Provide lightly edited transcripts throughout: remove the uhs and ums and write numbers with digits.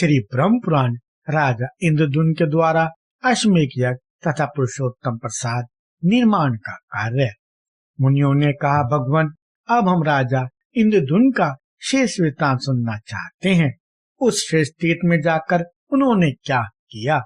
श्री ब्रह्म पुराण राजा इंद्रद्युम्न के द्वारा अश्वमेध यज्ञ तथा पुरुषोत्तम प्रसाद निर्माण का कार्य। मुनियों ने कहा, भगवान, अब हम राजा इंद्रद्युम्न का शेष वृत्तांत सुनना चाहते हैं। उस शेष तीर्थ में जाकर उन्होंने क्या किया?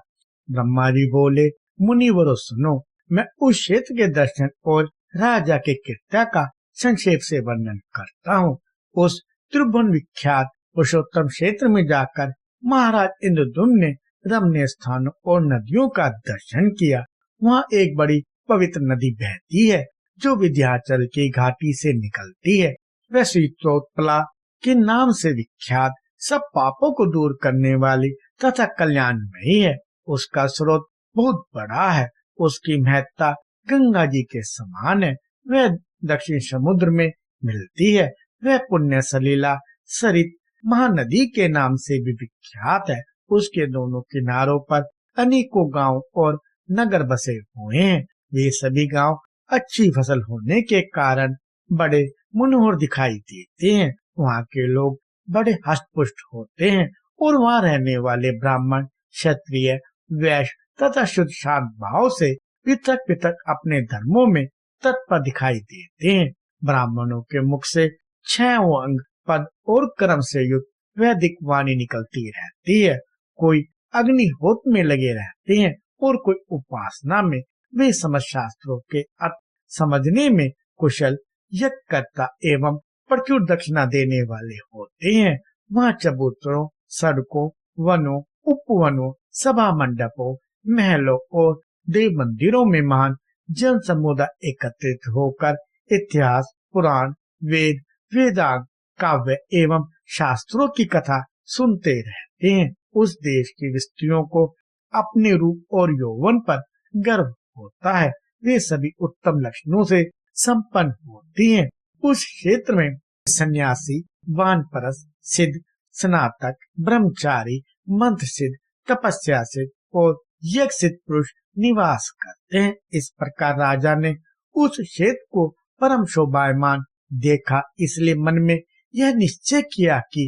ब्रह्मा जी बोले, मुनिवरों सुनो, मैं उस क्षेत्र के दर्शन और राजा के कृत्य का संक्षेप से वर्णन करता हूँ। उस त्रिभुवन विख्यात पुरुषोत्तम क्षेत्र में जाकर महाराज इंद्रद्युम्न ने रमणीय स्थानों और नदियों का दर्शन किया। वहाँ एक बड़ी पवित्र नदी बहती है जो विंध्याचल की घाटी से निकलती है। वह शीतलोत्पला के नाम से विख्यात, सब पापों को दूर करने वाली तथा कल्याणमयी है। उसका स्रोत बहुत बड़ा है। उसकी महत्ता गंगा जी के समान है। वह दक्षिण समुद्र में मिलती है। वह पुण्य सलीला सरित महानदी के नाम से भी विख्यात है। उसके दोनों किनारों पर अनेकों गांव और नगर बसे हुए हैं। वे सभी गांव अच्छी फसल होने के कारण बड़े मनोहर दिखाई देते हैं। वहाँ के लोग बड़े हष्टपुष्ट होते हैं और वहाँ रहने वाले ब्राह्मण, क्षत्रिय, वैश्य तथा शुद्ध शांत भाव से पृथक पृथक अपने धर्मों में तत्पर दिखाई देते हैं। ब्राह्मणों के मुख से 6 अंग, पद और कर्म से युक्त वैदिक वाणी निकलती रहती है। कोई अग्निहोत्र में लगे रहते हैं और कोई उपासना में। वे समस्त शास्त्रों के अर्थ समझने में कुशल, यज्ञकर्ता एवं प्रचुर दक्षिणा देने वाले होते हैं। वहाँ चबूतरों, सड़कों, वनों, उपवनों, सभा मंडपों, महलों और देव मंदिरों में महान जन समुदाय एकत्रित होकर इतिहास, पुराण, वेद, वेदांग, काव्य एवं शास्त्रों की कथा सुनते रहते हैं। उस देश की स्त्रियों को अपने रूप और यौवन पर गर्व होता है। वे सभी उत्तम लक्षणों से संपन्न होती हैं। उस क्षेत्र में सन्यासी, वानप्रस्थ, सिद्ध, स्नातक, ब्रह्मचारी, मंत्र सिद्ध, तपस्या सिद्ध और यज्ञ सिद्ध पुरुष निवास करते हैं। इस प्रकार राजा ने उस क्षेत्र को परम शोभायमान देखा। इसलिए मन में यह निश्चय किया कि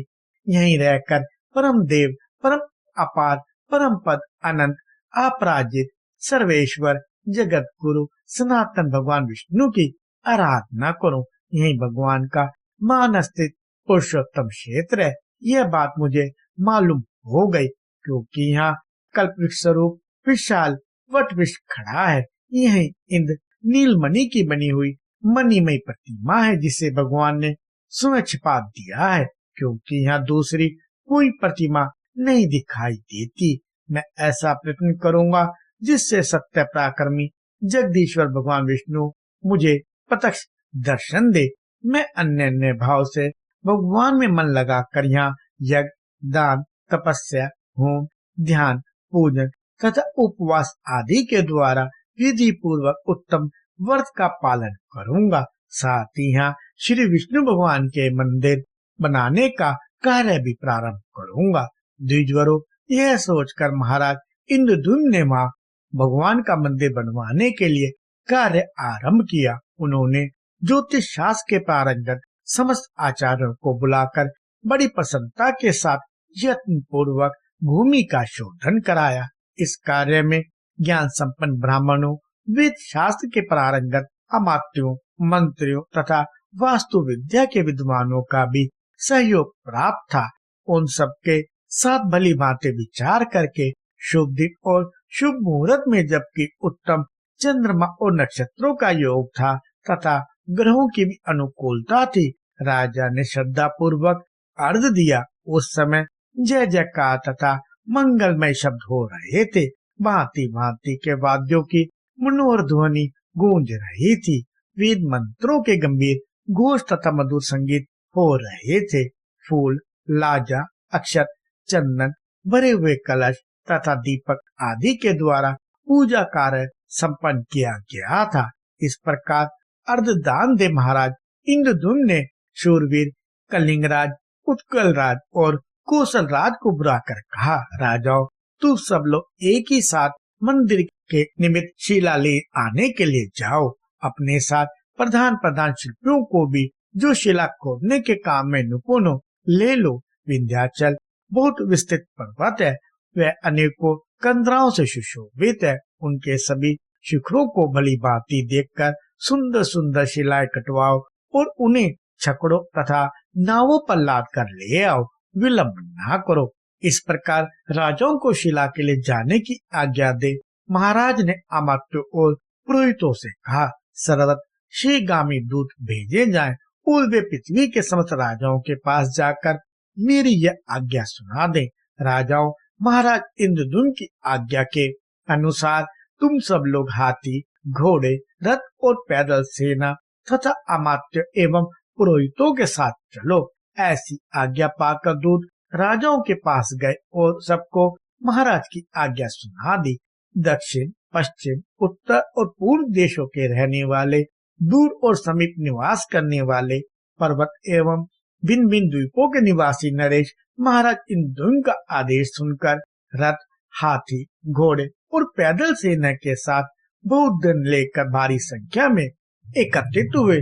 यहीं रहकर परम देव, परम अपार, परम पद, अनंत, अपराजित, सर्वेश्वर, जगत गुरु, सनातन भगवान विष्णु की आराधना करूं। यही भगवान का महान स्थित पुरुषोत्तम क्षेत्र है। यह बात मुझे मालूम हो गई क्योंकि यहाँ कल्पवृक्ष स्वरूप विशाल वट वृक्ष खड़ा है। यही इंद्र नीलमणि की बनी हुई मणिमय प्रतिमा है जिसे भगवान ने स्वयं छिपा दिया है, क्योंकि यहाँ दूसरी कोई प्रतिमा नहीं दिखाई देती। मैं ऐसा प्रयत्न करूंगा जिससे सत्य पराक्रमी जगदीश्वर भगवान विष्णु मुझे प्रत्यक्ष दर्शन दे। मैं अन्य भाव से भगवान में मन लगाकर यहाँ यज्ञ, दान, तपस्या, होम, ध्यान, पूजन तथा उपवास आदि के द्वारा विधि पूर्वक उत्तम व्रत का पालन करूंगा। साथ ही यहाँ श्री विष्णु भगवान के मंदिर बनाने का कार्य भी प्रारंभ करूंगा। द्विजवरों, यह सोचकर महाराज इंद्रद्युम्न ने वहाँ भगवान का मंदिर बनवाने के लिए कार्य आरंभ किया। उन्होंने ज्योतिष शास्त्र के पारंगत समस्त आचार्यों को बुलाकर बड़ी प्रसन्नता के साथ यत्न पूर्वक भूमि का शोधन कराया। इस कार्य में ज्ञान संपन्न ब्राह्मणों, वेद शास्त्र के पारंगत अमात्यों, मंत्रियों तथा वास्तु विद्या के विद्वानों का भी सहयोग प्राप्त था। उन सबके साथ भली भांति विचार करके शुभ दिन और शुभ मुहूर्त में, जबकि उत्तम चंद्रमा और नक्षत्रों का योग था तथा ग्रहों की भी अनुकूलता थी, राजा ने श्रद्धा पूर्वक अर्घ दिया। उस समय जय जयकार तथा मंगलमय शब्द हो रहे थे। भांति भांति के वाद्यों की मनोहर ध्वनि गूंज रही थी। वेद मंत्रों के गंभीर घोष तथा मधुर संगीत हो रहे थे। फूल, लाजा, अक्षत, चंदन, भरे हुए कलश तथा दीपक आदि के द्वारा पूजा कार्य संपन्न किया गया था। इस प्रकार अर्धदान दे महाराज इंद्रद्युम्न ने शूरवीर कलिंगराज, उत्कलराज और कौशलराज को बुलाकर कहा, राजाओं, तुम सब लोग एक ही साथ मंदिर के निमित्त शिला ले आने के लिए जाओ। अपने साथ प्रधान शिल्पियों को भी जो शिला खोदने के काम में निपुण हो ले लो। विंध्याचल बहुत विस्तृत पर्वत है। वह अनेकों कंदराओं से सुशोभित है। उनके सभी शिखरों को भली भांति देखकर सुंदर सुंदर शिलाएं कटवाओ और उन्हें छकड़ों तथा नावों पर लाद कर ले आओ। विलंब ना करो। इस प्रकार राजाओं को शिला के लिए जाने की आज्ञा दे। महाराज ने अमात्यों और पुरोहितों से कहा, सर्वत्र शीघ्रगामी दूत भेजे जाएं और वे पृथ्वी के समस्त राजाओं के पास जाकर मेरी यह आज्ञा सुना दें। राजाओं, महाराज इंद्रद्युम्न की आज्ञा के अनुसार तुम सब लोग हाथी, घोड़े, रथ और पैदल सेना तथा अमात्य एवं पुरोहितों के साथ चलो। ऐसी आज्ञा पाकर दूत राजाओं के पास गए और सबको महाराज की आज्ञा सुना दी। दक्षिण, पश्चिम, उत्तर और पूर्व देशों के रहने वाले, दूर और समीप निवास करने वाले, पर्वत एवं भिन्न भिन्न द्वीपों के निवासी नरेश महाराज इंद्रद्युम्न का आदेश सुनकर रथ, हाथी, घोड़े और पैदल सेना के साथ बहुत धन लेकर भारी संख्या में एकत्रित हुए।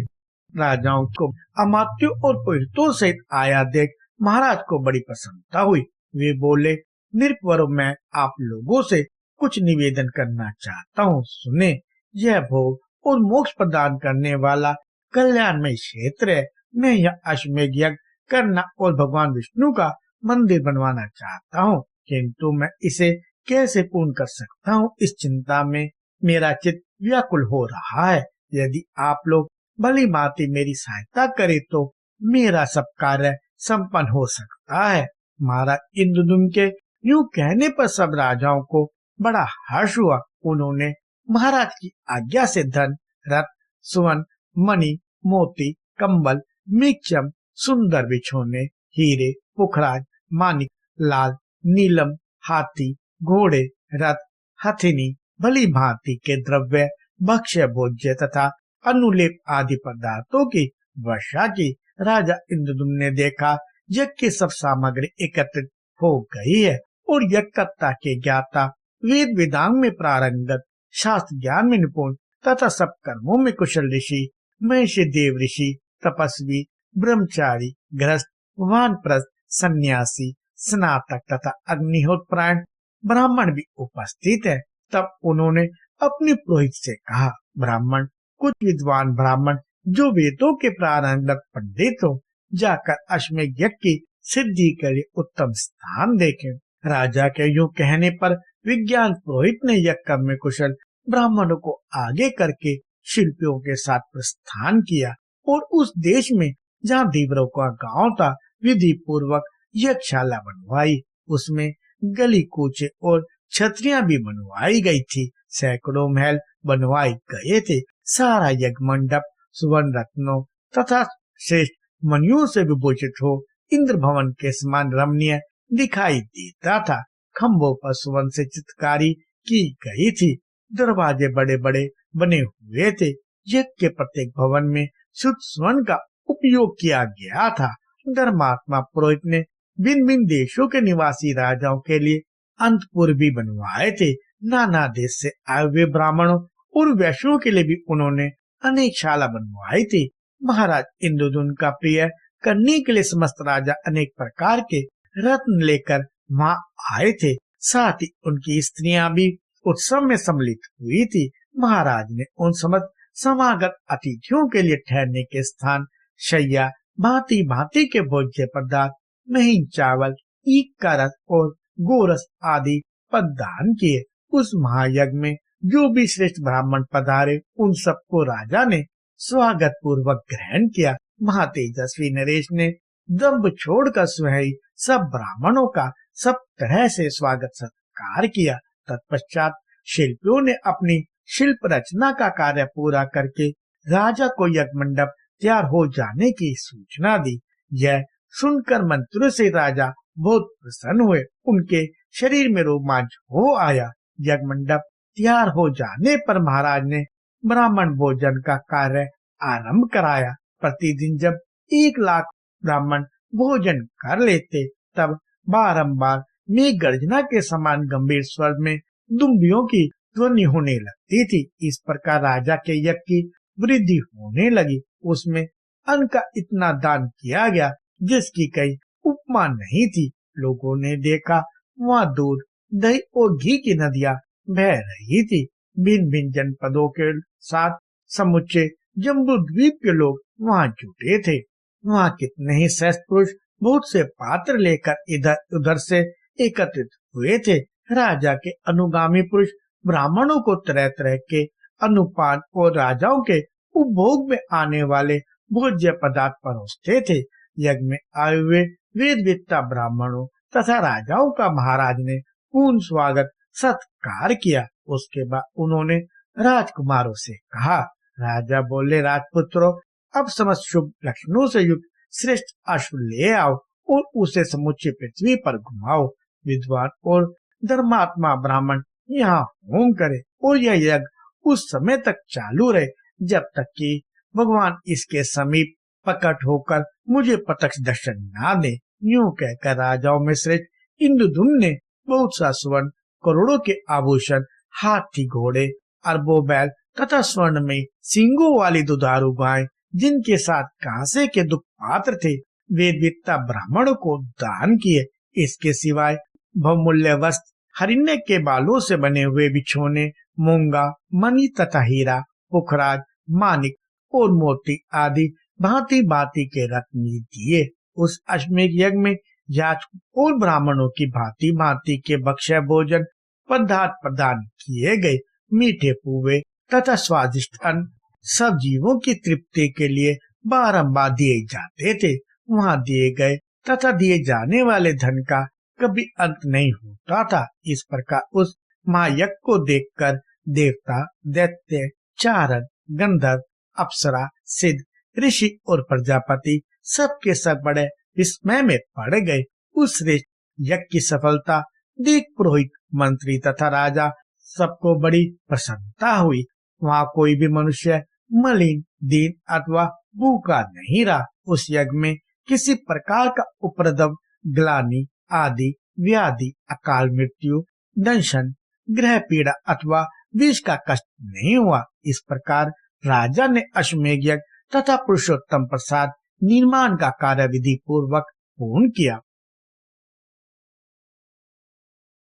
राजाओं को अमात्यों और पुरोहितों सहित आया देख महाराज को बड़ी प्रसन्नता हुई। वे बोले, नृपवरों, मैं आप लोगों से कुछ निवेदन करना चाहता हूँ। सुने, यह भोग और मोक्ष प्रदान करने वाला कल्याणमय क्षेत्र है। मैं यह अश्वमेध यज्ञ करना और भगवान विष्णु का मंदिर बनवाना चाहता हूँ, किंतु मैं इसे कैसे पूर्ण कर सकता हूँ, इस चिंता में मेरा चित्त व्याकुल हो रहा है। यदि आप लोग भली भांति मेरी सहायता करें तो मेरा सब कार्य संपन्न हो सकता है। महाराज इंद्रद्युम्न के यूं कहने पर सब राजाओं को बड़ा हर्ष हुआ। उन्होंने महाराज की आज्ञा से धन, रथ, सुवर्ण, मणि, मोती, कंबल, मृगचम, सुंदर बिछौने, हीरे, पुखराज, मानिक, लाल, नीलम, हाथी, घोड़े, रथ, हथिनी, भली भांति के द्रव्य, भक्ष्य भोज्य तथा अनुलेप आदि पदार्थों की वर्षा की। राजा इंद्रद्युम्न ने देखा यज्ञ की सब सामग्री एकत्रित हो गई है और यज्ञकर्ता के ज्ञाता, वेद वेदांग में प्रारंगत, शास्त्र ज्ञान में निपुण तथा सब कर्मों में कुशल ऋषि, महर्षि, देव ऋषि, तपस्वी, ब्रह्मचारी, गृहस्थ, वानप्रस्थ, सन्यासी, स्नातक तथा अग्निहोत्रपरायण ब्राह्मण भी उपस्थित है। तब उन्होंने अपने पुरोहित से कहा, ब्राह्मण, कुछ विद्वान ब्राह्मण जो वेदों के प्रारंगत पंडित हो, जाकर अश्वमेध यज्ञ की सिद्धि के लिए उत्तम स्थान देखें। राजा के यूं कहने पर विज्ञान पुरोहित ने यज्ञ कर्म में कुशल ब्राह्मणों को आगे करके शिल्पियों के साथ प्रस्थान किया और उस देश में जहाँ धीवरों का गांव था, विधि पूर्वक यज्ञशाला बनवाई। उसमें गली कूचे और छतरियां भी बनवाई गई थी। सैकड़ों महल बनवाए गए थे। सारा यज्ञ मंडप सुवर्ण रत्नों तथा श्रेष्ठ मणियों से विभूषित हो इंद्र भवन के समान रमणीय दिखाई देता था। खम्भों पर सुवर्ण से चित्रकारी की गई थी। दरवाजे बड़े बड़े बने हुए थे। यज्ञ के प्रत्येक भवन में शुद्ध स्वर्ण का उपयोग किया गया था। धर्मात्मा पुरोहित ने भिन्न भिन्न देशों के निवासी राजाओं के लिए अंतपुर भी बनवाए थे। नाना देश से आए हुए ब्राह्मणों और वैश्यों के लिए भी उन्होंने अनेक शाला बनवाई थी। महाराज इंद्रद्युम्न का प्रिय करने के लिए समस्त राजा अनेक प्रकार के रत्न लेकर वहाँ आए थे। साथ ही उनकी स्त्रियां भी उत्सव में सम्मिलित हुई थी। महाराज ने उन समस्त समागत अतिथियों के लिए ठहरने के स्थान, शैया, भांति भांति के भोज्य पदार्थ, महीन चावल, ईख का रस और गोरस आदि प्रदान किए। उस महायज्ञ में जो भी श्रेष्ठ ब्राह्मण पधारे, उन सबको राजा ने स्वागत पूर्वक ग्रहण किया। महातेजस्वी नरेश ने दंभ छोड़कर स्वयं सब ब्राह्मणों का सब तरह से स्वागत सत्कार किया। तत्पश्चात शिल्पियों ने अपनी शिल्प रचना का कार्य पूरा करके राजा को यज्ञ मंडप तैयार हो जाने की सूचना दी। यह सुनकर मंत्रियों से राजा बहुत प्रसन्न हुए। उनके शरीर में रोमांच हो आया। यज्ञ मंडप तैयार हो जाने पर महाराज ने ब्राह्मण भोजन का कार्य आरंभ कराया। प्रतिदिन जब 1,00,000 ब्राह्मण भोजन कर लेते, तब बारंबार मेघ गर्जना के समान गंभीर स्वर में दुम्बियों की ध्वनि होने लगती थी। इस प्रकार राजा के यज्ञ की वृद्धि होने लगी। उसमें अन्न का इतना दान किया गया जिसकी कई उपमा नहीं थी। लोगों ने देखा वहाँ दूध, दही और घी की नदियां बह रही थी। भिन्न भिन्न जनपदों के साथ समुचे जम्बू द्वीप के लोग वहाँ जुटे थे। वहाँ कितने ही श्रेष्ठ पुरुष बहुत से पात्र लेकर इधर उधर से एकत्रित हुए थे। राजा के अनुगामी पुरुष ब्राह्मणों को तरह तरह के अनुपान और राजाओं के उपभोग में आने वाले भोज्य पदार्थ परोसते थे। यज्ञ में आए हुए वेदविद्ता ब्राह्मणों तथा राजाओं का महाराज ने पूर्ण स्वागत सत्कार किया। उसके बाद उन्होंने राजकुमारों से कहा। राजा बोले, राजपुत्रों, अब समस्त शुभ लक्षणों से युक्त श्रेष्ठ अश्व ले आओ और उसे समुचे पृथ्वी पर घुमाओ। विद्वान और धर्मात्मा ब्राह्मण यहाँ होम करे और यह यज्ञ उस समय तक चालू रहे जब तक कि भगवान इसके समीप प्रकट होकर मुझे प्रत्यक्ष दर्शन ना दे। यूं कहकर राजाओं में श्रेष्ठ इंद्रद्युम्न ने बहुत सा स्वर्ण, करोड़ों के आभूषण, हाथी घोड़े, अरबों बैल तथा स्वर्ण में सींगों वाली दुधारू गाय, जिनके साथ कांसे के दुख पात्र थे, वेदविद्ता ब्राह्मणों को दान किए। इसके सिवाय बहुमूल्य वस्त्र, हरिण्य के बालों से बने हुए बिछोने, मूंगा, मणि तथा हीरा, पुखराज, मानिक और मोती आदि भांति भांति के रत्न दिए। उस अश्वमेध यज्ञ में याचकों और ब्राह्मणों की भांति भांति के भक्ष्य भोजन पदार्थ प्रदान किए गए। मीठे पुए तथा स्वादिष्ट अन्न सब जीवों की तृप्ति के लिए बारंबार दिए जाते थे। वहाँ दिए गए तथा दिए जाने वाले धन का कभी अंत नहीं होता था। इस प्रकार उस महायज्ञ को देखकर देवता, दैत्य, चारण, गंधर्व, अप्सरा, सिद्ध, ऋषि और प्रजापति सबके सब बड़े विस्मय में पड़ गए। उस यज्ञ की सफलता देख पुरोहित, मंत्री तथा राजा सबको बड़ी प्रसन्नता हुई। वहाँ कोई भी मनुष्य मलिन, दीन अथवा भूखा नहीं रहा। उस यज्ञ में किसी प्रकार का उपद्रव, ग्लानि आदि व्याधि, अकाल मृत्यु, दंशन, ग्रह पीड़ा अथवा विष का कष्ट नहीं हुआ। इस प्रकार राजा ने अश्वमेध यज्ञ तथा पुरुषोत्तम प्रसाद निर्माण का कार्य विधि पूर्वक पूर्ण किया।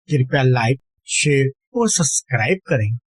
कृपया लाइक, शेयर और सब्सक्राइब करें।